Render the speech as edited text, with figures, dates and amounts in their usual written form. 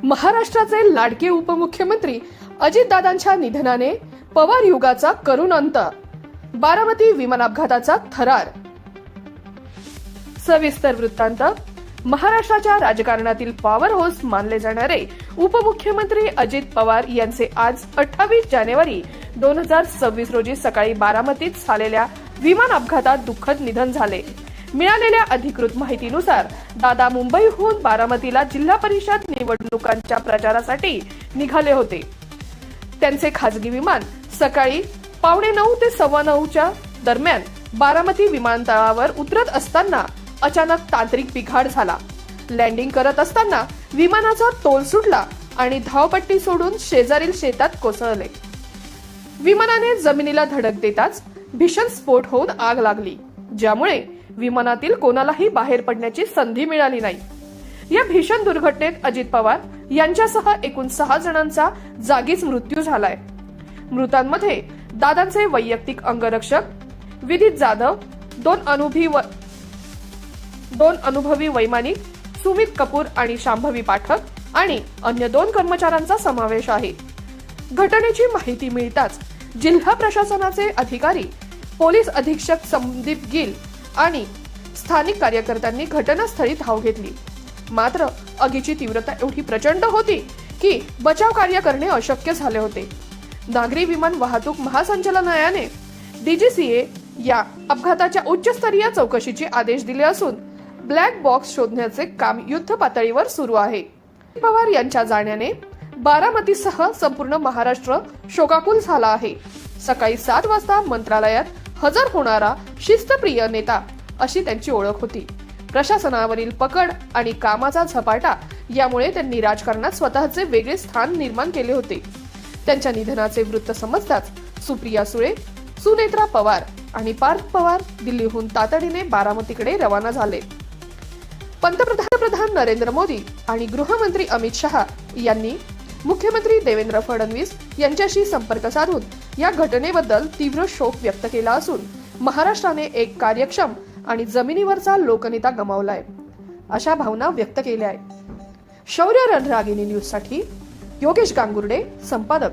महाराष्ट्राचे लाडके उपमुख्यमंत्री अजितदादांच्या निधनाने पवार युगाचा करुण अंत. बारामती विमान अपघाताचा थरार. सविस्तर वृत्तांत. महाराष्ट्राच्या राजकारणातील पॉवर हाऊस मानले जाणारे उपमुख्यमंत्री अजित पवार यांचे आज 28 जानेवारी 2026 रोजी सकाळी बारामतीत झालेल्या विमान अपघातात दुःखद निधन झाले. मिळालेल्या अधिकृत माहितीनुसार दादा मुंबईहून बारामतीला जिल्हा परिषद निवडणुकांच्या प्रचारासाठी निघाले होते. त्यांचे खासगी विमान सकाळी 8:45 ते 9:15 दरम्यान बारामती विमानतळावर उतरत असताना अचानक तांत्रिक बिघाड झाला. लँडिंग करत असताना विमानाचा तोल सुटला आणि धावपट्टी सोडून शेजारील शेतात कोसळले. विमानाने जमिनीला धडक देताच भीषण स्फोट होऊन आग लागली, ज्यामुळे विमानातील कोणालाही बाहेर पडण्याची संधी मिळाली नाही. या भीषण दुर्घटनेत अजित पवार यांच्यासह एकूण 6 जणांचा जागीच मृत्यू झालाय. मृतांमध्ये दादांचे वैयक्तिक अंगरक्षक विदित जाधव, दोन अनुभवी वैमानिक सुमित कपूर आणि शांभवी पाठक आणि अन्य 2 कर्मचाऱ्यांचा समावेश आहे. घटनेची माहिती मिळताच जिल्हा प्रशासनाचे अधिकारी, पोलीस अधीक्षक संदीप गिल आणि स्थानिक कार्यकर्त्यांनी घटनास्थळी धाव घेतली. मात्र आगीची तीव्रता एवढी प्रचंड होती की बचाव कार्य करणे अशक्य झाले होते. नागरी विमान वाहतूक महासंचालनालयाने DGCA या अपघाताच्या उच्चस्तरीय चौकशीचे आदेश दिले असून ब्लॅक बॉक्स शोधण्याचे काम युद्ध पातळीवर सुरू आहे. पवार यांच्या जाण्याने बारामतीसह संपूर्ण महाराष्ट्र शोकाकुल झाला आहे. सकाळी 7 वाजता मंत्रालयात हजर होणारा शिस्तप्रिय नेता अशी त्यांची ओळख होती. प्रशासनावरील पकड आणि कामाचा झपाटा यामुळे त्यांनी राजकारणात स्वतःचे वेगळे स्थान निर्माण केले होते. त्यांच्या निधनाचे वृत्त समजताच सुप्रिया सुळे, सुनेत्रा पवार आणि पार्थ पवार दिल्लीहून तातडीने बारामतीकडे रवाना झाले. पंतप्रधान नरेंद्र मोदी आणि गृहमंत्री अमित शहा यांनी मुख्यमंत्री देवेंद्र फडणवीस यांच्याशी संपर्क साधून या घटनेबद्दल तीव्र शोक व्यक्त केला असून महाराष्ट्राने एक कार्यक्षम आणि जमिनीवरचा लोकनेता गमावलाय अशा भावना व्यक्त केल्या आहेत. शौर्य रणरागिणी न्यूज साठी योगेश गांगुर्डे, संपादक.